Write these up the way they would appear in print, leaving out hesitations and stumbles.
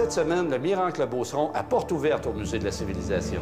cette semaine, le Miracle Beauceron à porte ouverte au Musée de la Civilisation.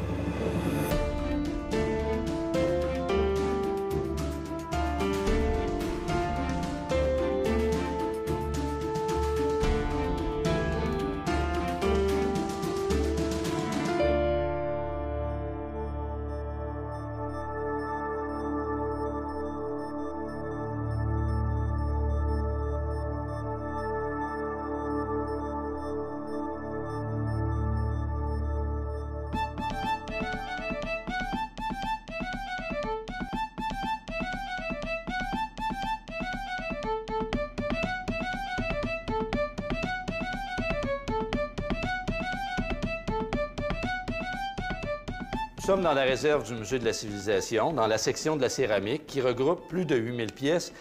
Nous sommes dans la réserve du Musée de la Civilisation, dans la section de la céramique, qui regroupe plus de 8000 pièces.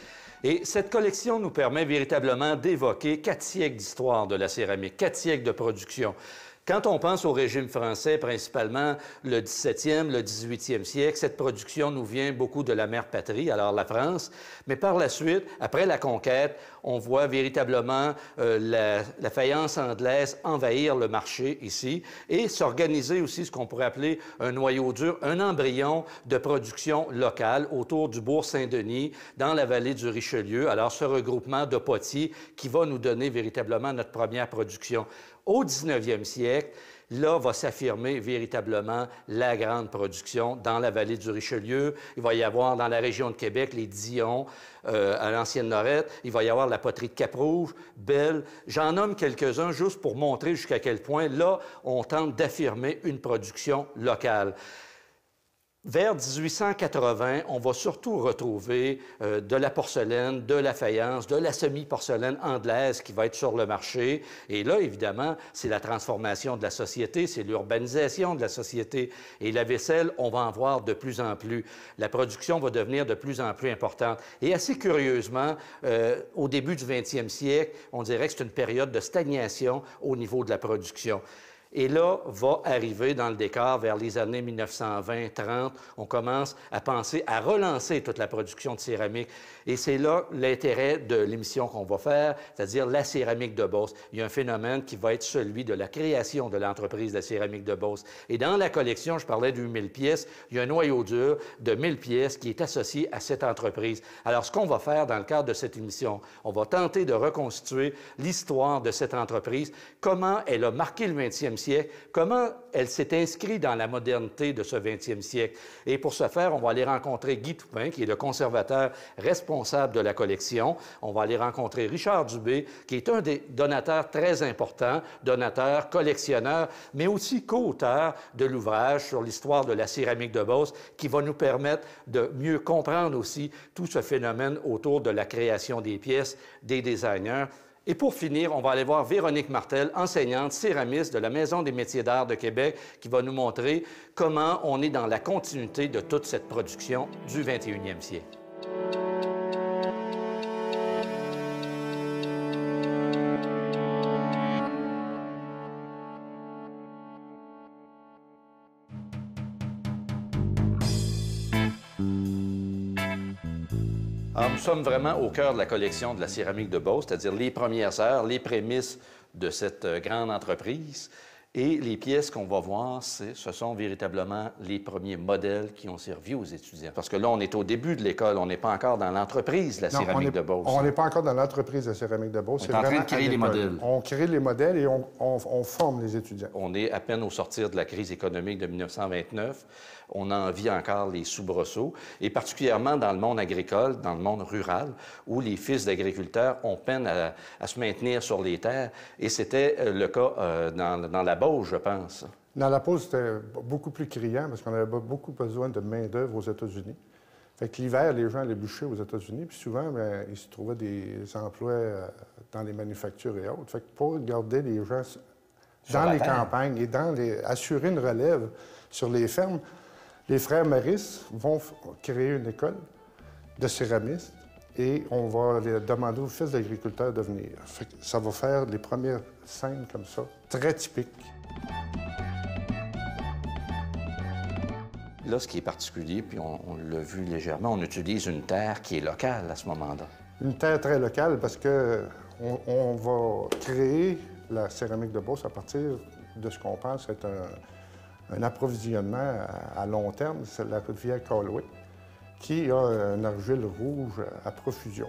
Et cette collection nous permet véritablement d'évoquer 4 siècles d'histoire de la céramique, 4 siècles de production. Quand on pense au régime français, principalement le 17e, le 18e siècle, cette production nous vient beaucoup de la mère patrie, alors la France. Mais par la suite, après la conquête, on voit véritablement la faïence anglaise envahir le marché ici et s'organiser aussi ce qu'on pourrait appeler un noyau dur, un embryon de production locale autour du bourg Saint-Denis, dans la vallée du Richelieu. Alors, ce regroupement de potiers qui va nous donner véritablement notre première production. Au 19e siècle, là va s'affirmer véritablement la grande production dans la vallée du Richelieu. Il va y avoir dans la région de Québec les Dion, à l'ancienne Lorette. Il va y avoir la poterie de Cap-Rouge, Belle. J'en nomme quelques-uns juste pour montrer jusqu'à quel point, là, on tente d'affirmer une production locale. Vers 1880, on va surtout retrouver de la porcelaine, de la faïence, de la semi-porcelaine anglaise qui va être sur le marché. Et là, évidemment, c'est la transformation de la société, c'est l'urbanisation de la société. Et la vaisselle, on va en voir de plus en plus. La production va devenir de plus en plus importante. Et assez curieusement, au début du 20e siècle, on dirait que c'est une période de stagnation au niveau de la production. Et là, va arriver dans le décor vers les années 1920-30, on commence à penser à relancer toute la production de céramique. Et c'est là l'intérêt de l'émission qu'on va faire, c'est-à-dire la céramique de Beauce. Il y a un phénomène qui va être celui de la création de l'entreprise de la céramique de Beauce. Et dans la collection, je parlais de 8000 pièces, il y a un noyau dur de 1000 pièces qui est associé à cette entreprise. Alors, ce qu'on va faire dans le cadre de cette émission, on va tenter de reconstituer l'histoire de cette entreprise, comment elle a marqué le 20e siècle, comment elle s'est inscrite dans la modernité de ce 20e siècle. Et pour ce faire, on va aller rencontrer Guy Toupin, qui est le conservateur responsable de la collection. On va aller rencontrer Richard Dubé, qui est un des donateurs très importants, donateur, collectionneur, mais aussi co-auteur de l'ouvrage sur l'histoire de la céramique de Beauce, qui va nous permettre de mieux comprendre aussi tout ce phénomène autour de la création des pièces, des designers. Et pour finir, on va aller voir Véronique Martel, enseignante céramiste de la Maison des métiers d'art de Québec, qui va nous montrer comment on est dans la continuité de toute cette production du 21e siècle. Alors, nous sommes vraiment au cœur de la collection de la céramique de Beauce, c'est-à-dire les premières heures, les prémices de cette grande entreprise. Et les pièces qu'on va voir, ce sont véritablement les premiers modèles qui ont servi aux étudiants. Parce que là, on est au début de l'école, on n'est pas encore dans l'entreprise de la céramique de Beauce. On n'est pas encore dans l'entreprise de la céramique de Beauce. On est en train de créer les modèles. On crée les modèles et on forme les étudiants. On est à peine au sortir de la crise économique de 1929. On en vit encore les soubresauts, et particulièrement dans le monde agricole, dans le monde rural, où les fils d'agriculteurs ont peine à se maintenir sur les terres. Et c'était le cas dans la Beauce, je pense. Dans la Beauce, c'était beaucoup plus criant parce qu'on avait beaucoup besoin de main-d'œuvre aux États-Unis. Fait que l'hiver, les gens allaient bûcher aux États-Unis, puis souvent, bien, ils se trouvaient des emplois dans les manufactures et autres. Fait que pour garder les gens dans les campagnes et assurer une relève sur les fermes, les frères Maris vont créer une école de céramistes et on va demander aux fils d'agriculteurs de venir. Fait que ça va faire les premières scènes comme ça, très typiques. Là, ce qui est particulier, puis on l'a vu légèrement, on utilise une terre qui est locale à ce moment-là. Une terre très locale parce qu'on va créer la céramique de Beauce à partir de ce qu'on pense être un approvisionnement à long terme. C'est la rivière Calway, qui a un argile rouge à profusion.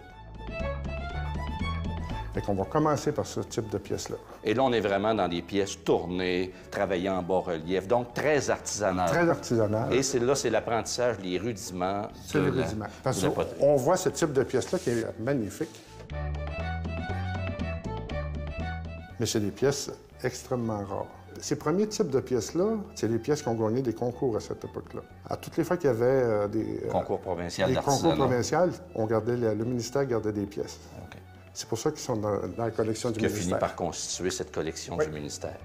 Fait qu'on va commencer par ce type de pièces-là. Et là, on est vraiment dans des pièces tournées, travaillées en bas-relief, donc très artisanales. Très artisanales. Et là, c'est l'apprentissage, les rudiments. C'est le rudiment. Parce qu'on voit ce type de pièce-là qui est magnifique. Mais c'est des pièces extrêmement rares. Ces premiers types de pièces-là, c'est les pièces qui ont gagné des concours à cette époque-là. À toutes les fois qu'il y avait des concours provinciaux le ministère gardait des pièces. Okay. C'est pour ça qu'ils sont dans la collection du ministère. Qui a fini par constituer cette collection du ministère.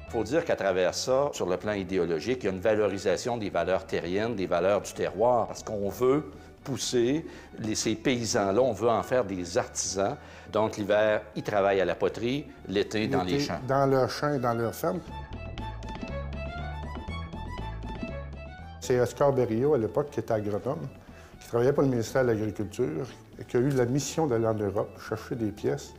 Il faut dire qu'à travers ça, sur le plan idéologique, il y a une valorisation des valeurs terriennes, des valeurs du terroir, parce qu'on veut pousser ces paysans-là, on veut en faire des artisans. Donc, l'hiver, ils travaillent à la poterie, l'été, dans les champs. Dans leurs champs et dans leurs fermes. C'est Oscar Berriot, à l'époque, qui était agronome, qui travaillait pour le ministère de l'Agriculture et qui a eu la mission d'aller en Europe chercher des pièces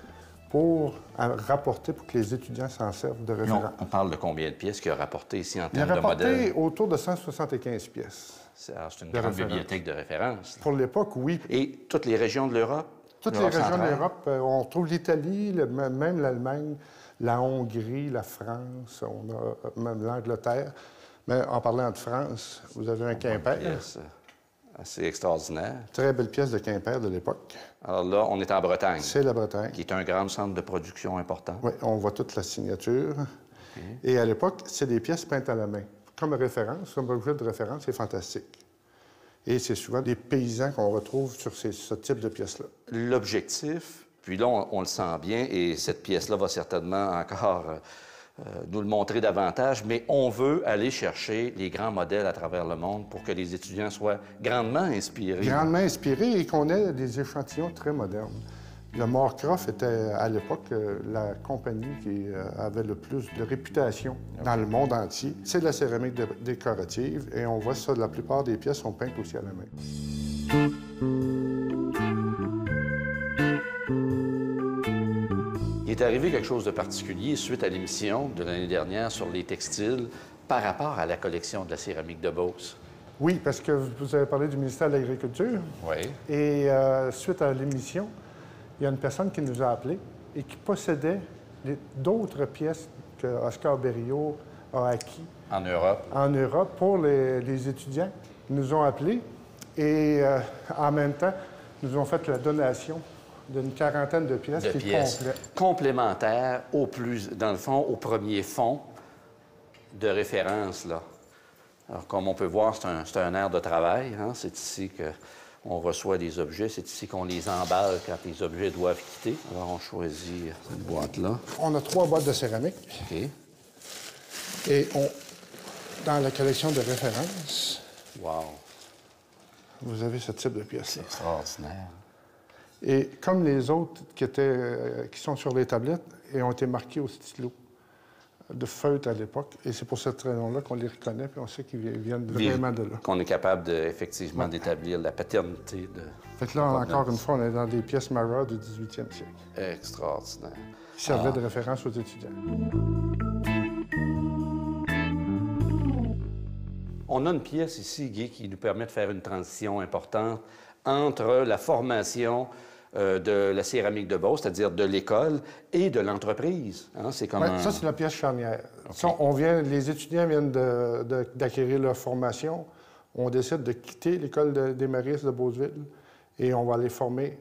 pour rapporter pour que les étudiants s'en servent de référence. On parle de combien de pièces qu'il a rapporté ici en termes de modèles? Il a rapporté modèles? autour de 175 pièces. C'est une grande bibliothèque de référence. Pour l'époque, oui. Et toutes les régions de l'Europe? Toutes les régions de l'Europe. On trouve l'Italie, même l'Allemagne, la Hongrie, la France, on a même l'Angleterre. Mais en parlant de France, vous avez un Quimper. Une pièce assez extraordinaire. Très belle pièce de Quimper de l'époque. Alors là, on est en Bretagne. C'est la Bretagne. Qui est un grand centre de production important. Oui, on voit toute la signature. Okay. Et à l'époque, c'est des pièces peintes à la main. Comme référence, comme objet de référence, c'est fantastique. Et c'est souvent des paysans qu'on retrouve sur ce type de pièces-là. L'objectif, puis là, on le sent bien, et cette pièce-là va certainement encore nous le montrer davantage, mais on veut aller chercher les grands modèles à travers le monde pour que les étudiants soient grandement inspirés. Grandement inspirés et qu'on ait des échantillons très modernes. Le Moorcroft était, à l'époque, la compagnie qui avait le plus de réputation dans le monde entier. C'est de la céramique décorative et on voit ça, la plupart des pièces sont peintes aussi à la main. Il est arrivé quelque chose de particulier suite à l'émission de l'année dernière sur les textiles par rapport à la collection de la céramique de Beauce. Oui, parce que vous avez parlé du ministère de l'Agriculture. Oui. Et suite à l'émission, il y a une personne qui nous a appelés et qui possédait d'autres pièces que Oscar Berriot a acquis. En Europe? En Europe, pour les étudiants. Ils nous ont appelés et en même temps, nous ont fait la donation d'une quarantaine de pièces qui est complète. Complémentaires dans le fond, au premier fonds de référence, là. Alors, comme on peut voir, c'est un aire de travail. Hein? C'est ici qu'on reçoit des objets. C'est ici qu'on les emballe quand les objets doivent quitter. Alors, on choisit cette boîte-là. On a 3 boîtes de céramique. OK. Et dans la collection de référence... Wow! Vous avez ce type de pièces-là. C'est extraordinaire. Et comme les autres qui sont sur les tablettes et ont été marqués au stylo de feutre à l'époque. Et c'est pour cette raison-là qu'on les reconnaît et on sait qu'ils viennent vraiment de là. Qu'on est capable, effectivement, d'établir la paternité de... Fait que là, encore une fois, on est dans des pièces Marat du 18e siècle. Extraordinaire. Qui servaient de référence aux étudiants. On a une pièce ici, Guy, qui nous permet de faire une transition importante entre la formation de la céramique de Beauce, c'est-à-dire de l'école, et de l'entreprise. Hein? C'est comme Ça, c'est la pièce charnière. Okay. Ça, les étudiants viennent d'acquérir leur formation. On décide de quitter l'école des Maristes de Beauceville et on va aller former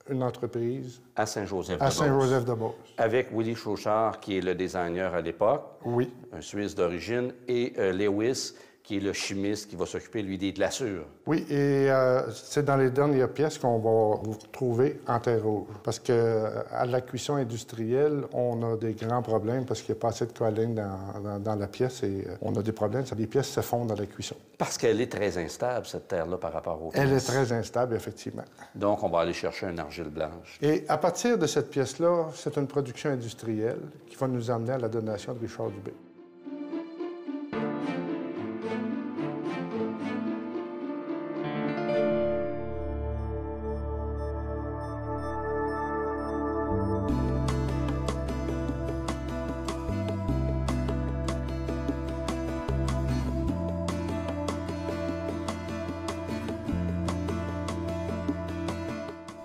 une entreprise à Saint-Joseph de Beauce. Avec Willy Chauchard, qui est le designer à l'époque. Oui. Un Suisse d'origine, et Lewis, qui est le chimiste qui va s'occuper, lui, des glaçures. Oui, et c'est dans les dernières pièces qu'on va trouver en terre rouge. Parce qu'à la cuisson industrielle, on a des grands problèmes parce qu'il n'y a pas assez de kaolin dans la pièce et on a des problèmes. Les pièces se fondent dans la cuisson. Parce qu'elle est très instable, cette terre-là, par rapport aux pièces. Elle est très instable, effectivement. Donc, on va aller chercher une argile blanche. Et à partir de cette pièce-là, c'est une production industrielle qui va nous amener à la donation de Richard Dubé.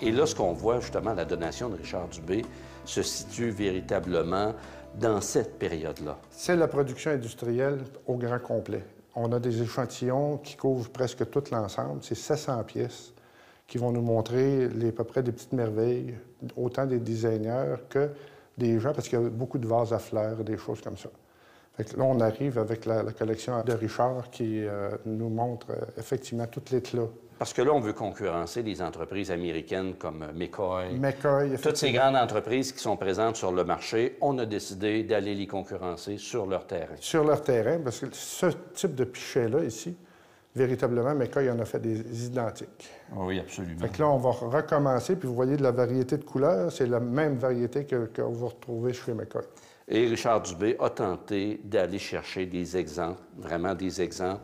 Et là, ce qu'on voit, justement, la donation de Richard Dubé se situe véritablement dans cette période-là. C'est la production industrielle au grand complet. On a des échantillons qui couvrent presque tout l'ensemble. C'est 700 pièces qui vont nous montrer à peu près des petites merveilles, autant des designers que des gens, parce qu'il y a beaucoup de vases à fleurs, des choses comme ça. Fait que là, on arrive avec la collection de Richard qui nous montre effectivement tout l'éclat. Parce que là, on veut concurrencer des entreprises américaines comme McCoy. McCoy, toutes ces grandes entreprises qui sont présentes sur le marché, on a décidé d'aller les concurrencer sur leur terrain. Sur leur terrain, parce que ce type de pichet-là, ici, véritablement, McCoy en a fait des identiques. Oui, absolument. Fait que là, on va recommencer, puis vous voyez de la variété de couleurs, c'est la même variété que vous retrouvez chez McCoy. Et Richard Dubé a tenté d'aller chercher des exemples, vraiment des exemples,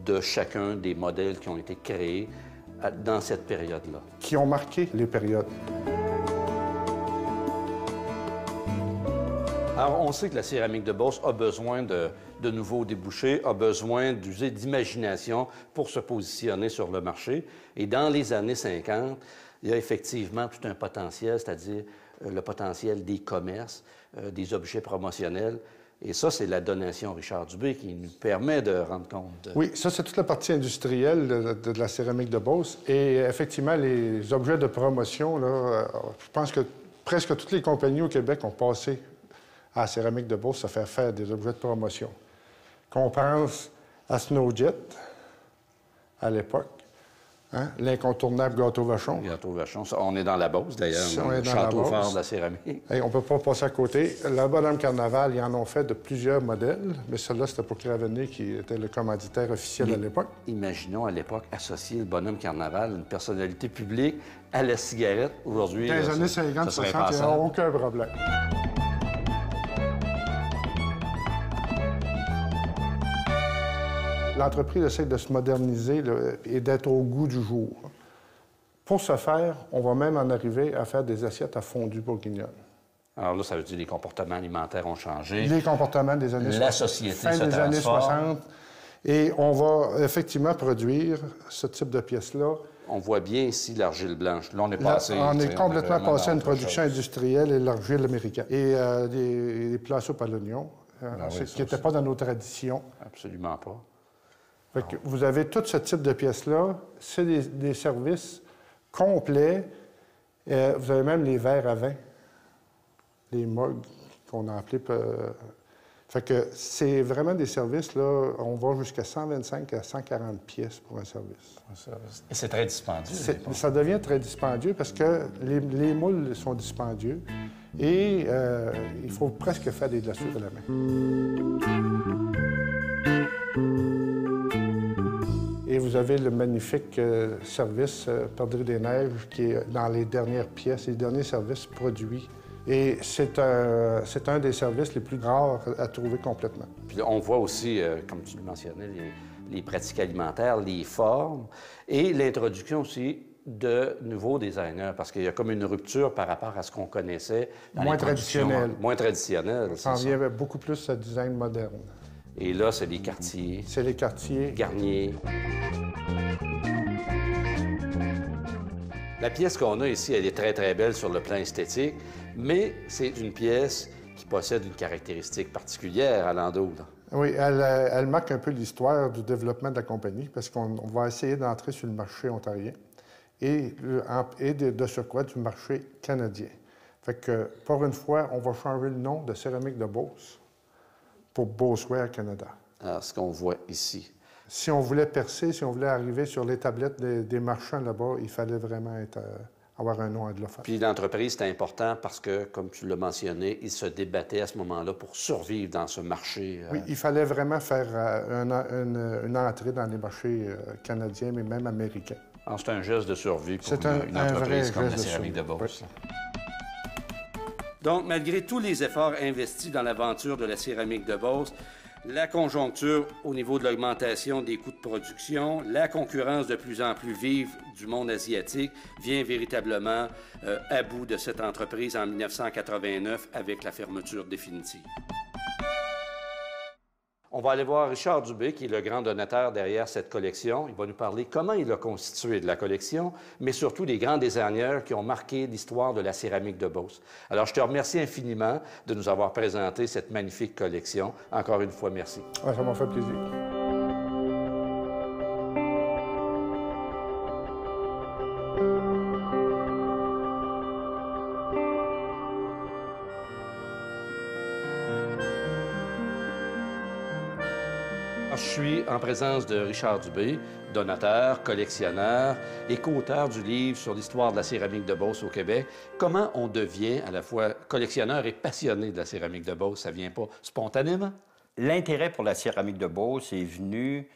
de chacun des modèles qui ont été créés dans cette période-là. Qui ont marqué les périodes. Alors, on sait que la céramique de Beauce a besoin de nouveaux débouchés, a besoin d'user d'imagination pour se positionner sur le marché. Et dans les années 50, il y a effectivement tout un potentiel, c'est-à-dire le potentiel des commerces, des objets promotionnels. Et ça, c'est la donation Richard Dubé qui nous permet de rendre compte. Oui, ça, c'est toute la partie industrielle de la céramique de Beauce. Et effectivement, les objets de promotion, là, je pense que presque toutes les compagnies au Québec ont passé à la céramique de Beauce à faire des objets de promotion. Qu'on pense à Snowjet, à l'époque, hein? L'incontournable Gâteau Vachon. Gâteau Vachon, ça, on est dans la Beauce, d'ailleurs, le château fort de la céramique. Et on ne peut pas passer à côté. La Bonhomme Carnaval, ils en ont fait de plusieurs modèles, mais celle-là, c'était pour Craveney, qui était le commanditaire officiel à l'époque. Imaginons, à l'époque, associer le Bonhomme Carnaval, une personnalité publique, à la cigarette. Aujourd'hui, dans les années 50, 60, il n'y a aucun problème. L'entreprise essaie de se moderniser là, et d'être au goût du jour. Pour ce faire, on va même en arriver à faire des assiettes à fondue bourguignonne. Alors là, ça veut dire que les comportements alimentaires ont changé. Les comportements des années 60. La société fin se des années transforme. 60. Et on va effectivement produire ce type de pièces-là. On voit bien ici l'argile blanche. Là, on est passé... On est complètement passé à une production chose. industrielle et l'argile américaine. Et des plats à soupe à l'oignon, oui, qui n'était pas dans nos traditions. Absolument pas. Fait que vous avez tout ce type de pièces-là. C'est des services complets. Vous avez même les verres à vin, les mugs qu'on a appelés. Fait que c'est vraiment des services, là, on va jusqu'à 125 à 140 pièces pour un service. Et c'est très dispendieux. Ça devient très dispendieux parce que les moules sont dispendieux et il faut presque faire des glaçures à la main. Et vous avez le magnifique service Perdrix des Neiges qui est dans les dernières pièces, les derniers services produits. Et c'est un des services les plus rares à trouver complètement. Puis on voit aussi, comme tu le mentionnais, les pratiques alimentaires, les formes et l'introduction aussi de nouveaux designers, parce qu'il y a comme une rupture par rapport à ce qu'on connaissait. Moins traditionnel. Moins traditionnel, c'est ça. On vient beaucoup plus à design moderne. Et là, c'est les quartiers. C'est les quartiers. Garnier. La pièce qu'on a ici, elle est très, très belle sur le plan esthétique, mais c'est une pièce qui possède une caractéristique particulière à l'endos. Oui, elle marque un peu l'histoire du développement de la compagnie parce qu'on va essayer d'entrer sur le marché ontarien et de surcroît du marché canadien. Fait que, pour une fois, on va changer le nom de Céramique de Beauce pour Beauceware Canada. Alors, ce qu'on voit ici. Si on voulait percer, si on voulait arriver sur les tablettes des marchands là-bas, il fallait vraiment avoir un nom anglophone. Puis l'entreprise, c'est important parce que, comme tu l'as mentionné, ils se débattaient à ce moment-là pour survivre dans ce marché. Oui, il fallait vraiment faire une entrée dans les marchés canadiens, mais même américains. Alors, c'est un geste de survie pour une un entreprise vrai comme la geste de Céramique de survie. Beauce. Donc, malgré tous les efforts investis dans l'aventure de la Céramique de Beauce, la conjoncture au niveau de l'augmentation des coûts de production, la concurrence de plus en plus vive du monde asiatique vient véritablement à bout de cette entreprise en 1989 avec la fermeture définitive. On va aller voir Richard Dubé, qui est le grand donateur derrière cette collection. Il va nous parler comment il a constitué de la collection, mais surtout des grands designers qui ont marqué l'histoire de la céramique de Beauce. Alors, je te remercie infiniment de nous avoir présenté cette magnifique collection. Encore une fois, merci. Ouais, ça m'a fait plaisir. Je suis en présence de Richard Dubé, donateur, collectionneur et co-auteur du livre sur l'histoire de la céramique de Beauce au Québec. Comment on devient à la fois collectionneur et passionné de la céramique de Beauce? Ça vient pas spontanément? L'intérêt pour la céramique de Beauce est venu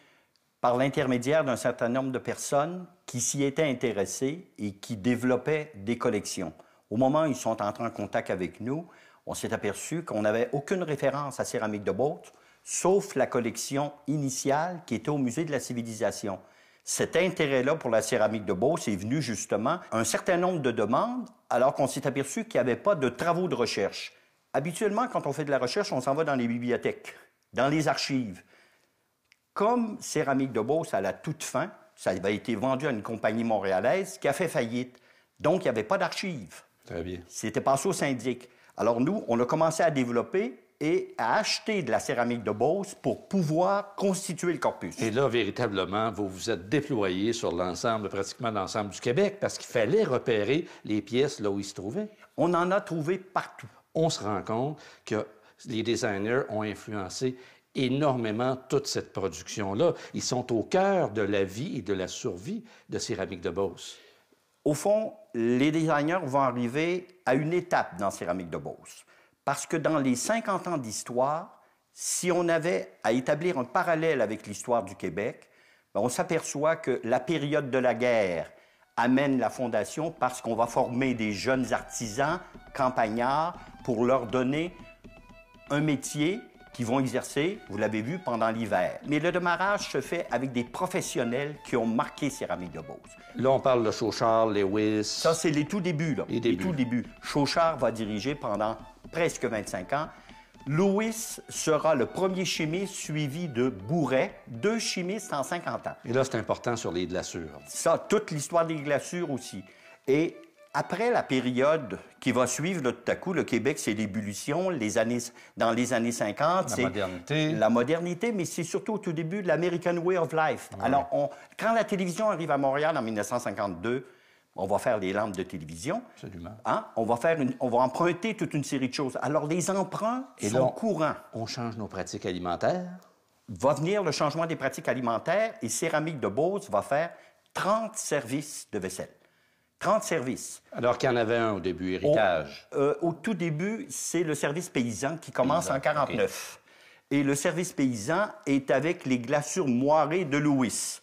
par l'intermédiaire d'un certain nombre de personnes qui s'y étaient intéressées et qui développaient des collections. Au moment où ils sont entrés en contact avec nous, on s'est aperçu qu'on n'avait aucune référence à céramique de Beauce, sauf la collection initiale qui était au Musée de la Civilisation. Cet intérêt-là pour la céramique de Beauce est venu justement un certain nombre de demandes, alors qu'on s'est aperçu qu'il n'y avait pas de travaux de recherche. Habituellement, quand on fait de la recherche, on s'en va dans les bibliothèques, dans les archives. Comme céramique de Beauce, à la toute fin, ça avait été vendu à une compagnie montréalaise qui a fait faillite. Donc, il n'y avait pas d'archives. Très bien. C'était passé au syndic. Alors nous, on a commencé à développer et à acheter de la céramique de Beauce pour pouvoir constituer le corpus. Et là, véritablement, vous vous êtes déployé sur l'ensemble, pratiquement l'ensemble du Québec, parce qu'il fallait repérer les pièces là où ils se trouvaient. On en a trouvé partout. On se rend compte que les designers ont influencé énormément toute cette production-là. Ils sont au cœur de la vie et de la survie de céramique de Beauce. Au fond, les designers vont arriver à une étape dans céramique de Beauce. Parce que dans les 50 ans d'histoire, si on avait à établir un parallèle avec l'histoire du Québec, bien, on s'aperçoit que la période de la guerre amène la fondation parce qu'on va former des jeunes artisans, campagnards, pour leur donner un métier qu'ils vont exercer, vous l'avez vu, pendant l'hiver. Mais le démarrage se fait avec des professionnels qui ont marqué céramique de Beauce. Là, on parle de Chauchard, Lewis... Ça, c'est les tout débuts, là. Les tout débuts. Chauchard va diriger pendant presque 25 ans. Lewis sera le premier chimiste suivi de Bourret, 2 chimistes en 50 ans. Et là, c'est important sur les glaçures. Ça, toute l'histoire des glaçures aussi. Et après la période qui va suivre, là, tout à coup, le Québec, c'est l'ébullition, dans les années 50. La modernité. La modernité, mais c'est surtout au tout début de l'American Way of Life. Ouais. Alors, quand la télévision arrive à Montréal en 1952, on va faire des lampes de télévision. Absolument. Hein? On va emprunter toute une série de choses. Alors, les emprunts sont courants. On change nos pratiques alimentaires. Va venir le changement des pratiques alimentaires et Céramique de Beauce va faire 30 services de vaisselle. 30 services. Alors qu'il y en avait un au début, héritage. Au tout début, c'est le service paysan qui commence en 1949. Okay. Et le service paysan est avec les glaçures moirées de Lewis.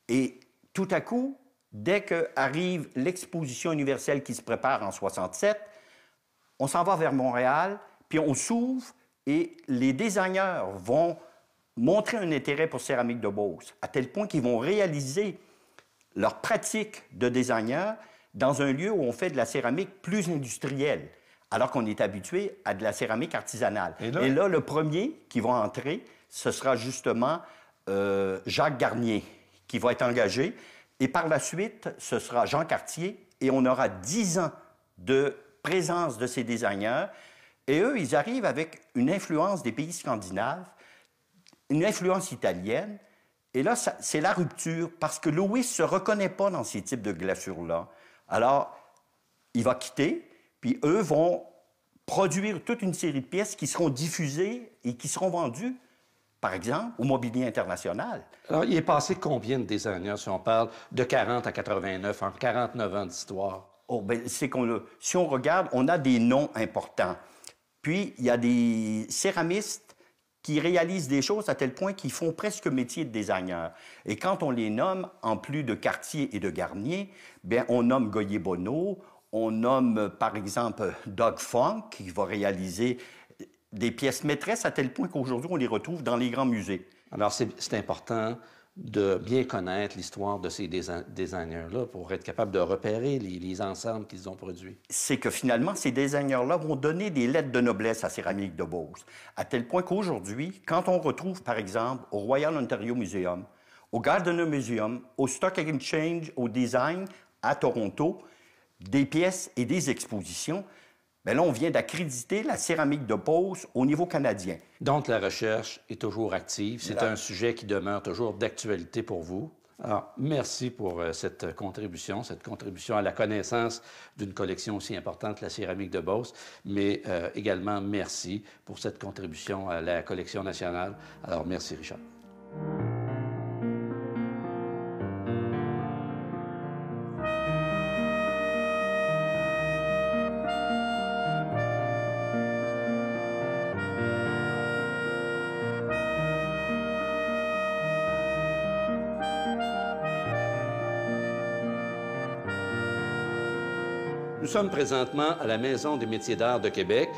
Et tout à coup, dès qu'arrive l'exposition universelle qui se prépare en 1967, on s'en va vers Montréal, puis on s'ouvre et les designers vont montrer un intérêt pour Céramique de Beauce, à tel point qu'ils vont réaliser leur pratique de designer dans un lieu où on fait de la céramique plus industrielle, alors qu'on est habitué à de la céramique artisanale. Et là, le premier qui va entrer, ce sera justement Jacques Garnier, qui va être engagé. Et par la suite, ce sera Jean Cartier, et on aura 10 ans de présence de ces designers. Et eux, ils arrivent avec une influence des pays scandinaves, une influence italienne. Et là, c'est la rupture, parce que Lewis ne se reconnaît pas dans ces types de glaçures-là. Alors, il va quitter, puis eux vont produire toute une série de pièces qui seront diffusées et qui seront vendues, par exemple, au mobilier international. Alors, il est passé combien de designers, si on parle de 40 à 89, en 49 ans d'histoire? Oh, bien, c'est si on regarde, on a des noms importants. Puis, il y a des céramistes qui réalisent des choses à tel point qu'ils font presque métier de designer. Et quand on les nomme, en plus de Cartier et de Garnier, bien, on nomme Goyer-Bonneau, on nomme, par exemple, Doug Funk, qui va réaliser des pièces maîtresses à tel point qu'aujourd'hui, on les retrouve dans les grands musées. Alors, c'est important de bien connaître l'histoire de ces designers-là pour être capable de repérer les ensembles qu'ils ont produits? C'est que finalement, ces designers-là vont donner des lettres de noblesse à Céramique de Beauce, à tel point qu'aujourd'hui, quand on retrouve, par exemple, au Royal Ontario Museum, au Gardiner Museum, au Stock Exchange, au Design, à Toronto, des pièces et des expositions, bien là, on vient d'accréditer la Céramique de Beauce au niveau canadien. Donc, la recherche est toujours active. C'est un sujet qui demeure toujours d'actualité pour vous. Alors, merci pour cette contribution à la connaissance d'une collection aussi importante, la Céramique de Beauce, mais également merci pour cette contribution à la collection nationale. Alors, merci, Richard. Nous sommes présentement à la Maison des métiers d'art de Québec,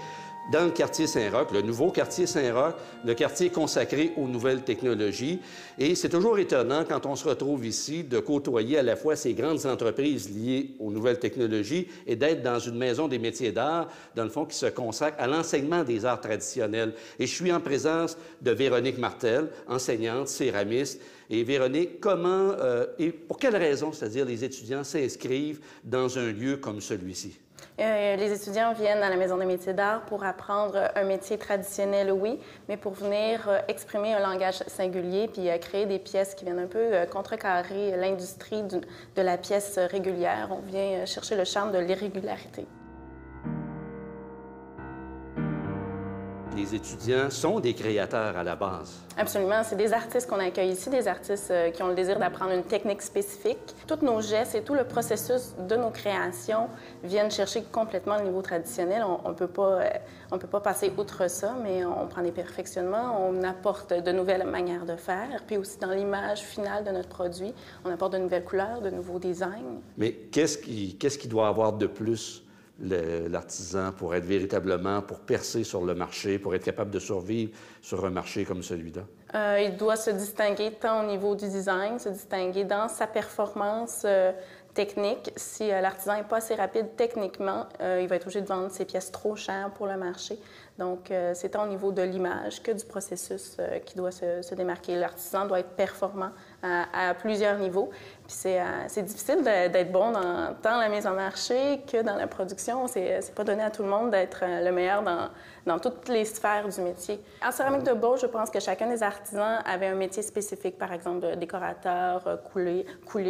dans le quartier Saint-Roch, le nouveau quartier Saint-Roch, le quartier consacré aux nouvelles technologies. Et c'est toujours étonnant, quand on se retrouve ici, de côtoyer à la fois ces grandes entreprises liées aux nouvelles technologies et d'être dans une maison des métiers d'art, dans le fond, qui se consacre à l'enseignement des arts traditionnels. Et je suis en présence de Véronique Martel, enseignante, céramiste. Et Véronique, comment et pour quelles raisons, c'est-à-dire les étudiants s'inscrivent dans un lieu comme celui-ci? Les étudiants viennent à la Maison des métiers d'art pour apprendre un métier traditionnel, oui, mais pour venir exprimer un langage singulier puis créer des pièces qui viennent un peu contrecarrer l'industrie de la pièce régulière. On vient chercher le charme de l'irrégularité. Les étudiants sont des créateurs à la base. Absolument. C'est des artistes qu'on accueille ici, des artistes qui ont le désir d'apprendre une technique spécifique. Tous nos gestes et tout le processus de nos créations viennent chercher complètement le niveau traditionnel. On peut pas passer outre ça, mais on prend des perfectionnements, on apporte de nouvelles manières de faire, puis aussi dans l'image finale de notre produit, on apporte de nouvelles couleurs, de nouveaux designs. Mais qu'est-ce qui doit avoir de plus l'artisan pour être véritablement, pour percer sur le marché, pour être capable de survivre sur un marché comme celui-là? Il doit se distinguer tant au niveau du design, se distinguer dans sa performance technique. Si l'artisan n'est pas assez rapide techniquement, il va être obligé de vendre ses pièces trop chères pour le marché. Donc, c'est tant au niveau de l'image que du processus qui doit se démarquer. L'artisan doit être performant à plusieurs niveaux. Puis c'est difficile d'être bon tant la mise en marché que dans la production. C'est pas donné à tout le monde d'être le meilleur dans toutes les sphères du métier. En céramique de Beauce, je pense que chacun des artisans avait un métier spécifique, par exemple, de décorateur, couler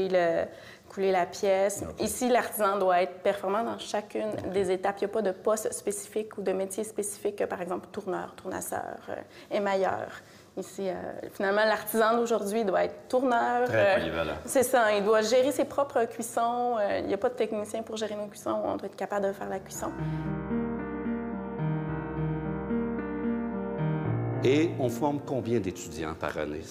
la pièce. Okay. Ici, l'artisan doit être performant dans chacune des étapes. Il n'y a pas de poste spécifique ou de métier spécifique que, par exemple, tourneur, tournasseur, émailleur. Ici, finalement, l'artisan d'aujourd'hui doit être tourneur. Très polyvalent. C'est ça. Il doit gérer ses propres cuissons. Il n'y a pas de technicien pour gérer nos cuissons. On doit être capable de faire la cuisson. Et on forme combien d'étudiants par année?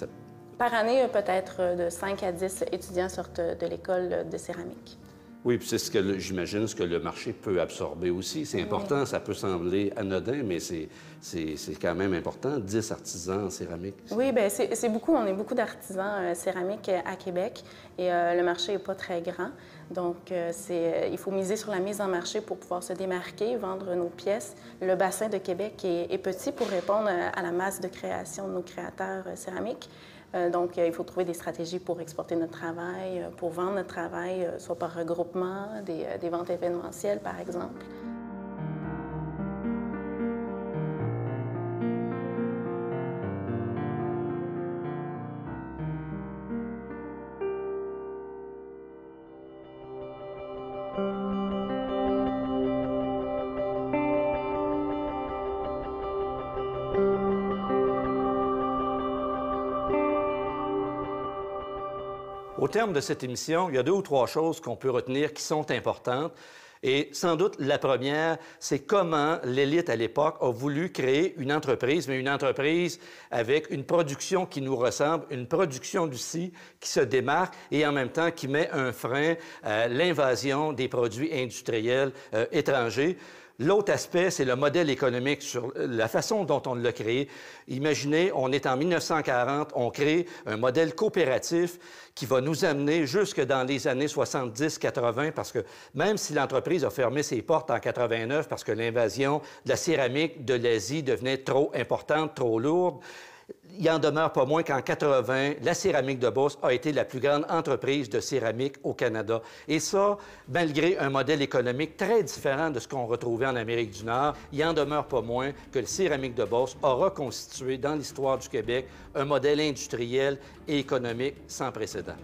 Par année, peut-être de 5 à 10 étudiants sortent de l'école de céramique. Oui, puis c'est ce que j'imagine ce que le marché peut absorber aussi. C'est important, ça peut sembler anodin, mais c'est quand même important, 10 artisans en céramique. Oui, bien, c'est beaucoup. On est beaucoup d'artisans céramiques à Québec et le marché n'est pas très grand. Donc, il faut miser sur la mise en marché pour pouvoir se démarquer, vendre nos pièces. Le bassin de Québec est petit pour répondre à la masse de création de nos créateurs céramiques. Donc, il faut trouver des stratégies pour exporter notre travail, pour vendre notre travail, soit par regroupement, des ventes événementielles, par exemple. Au terme de cette émission, il y a 2 ou 3 choses qu'on peut retenir qui sont importantes. Et sans doute, la première, c'est comment l'élite à l'époque a voulu créer une entreprise, mais une entreprise avec une production qui nous ressemble, une production d'ici qui se démarque et en même temps qui met un frein à l'invasion des produits industriels étrangers. L'autre aspect, c'est le modèle économique, sur la façon dont on l'a créé. Imaginez, on est en 1940, on crée un modèle coopératif qui va nous amener jusque dans les années 70-80, parce que même si l'entreprise a fermé ses portes en 89 parce que l'invasion de la céramique de l'Asie devenait trop importante, trop lourde, il en demeure pas moins qu'en 80, la céramique de Beauce a été la plus grande entreprise de céramique au Canada. Et ça, malgré un modèle économique très différent de ce qu'on retrouvait en Amérique du Nord, il en demeure pas moins que le céramique de Beauce a reconstitué dans l'histoire du Québec un modèle industriel et économique sans précédent.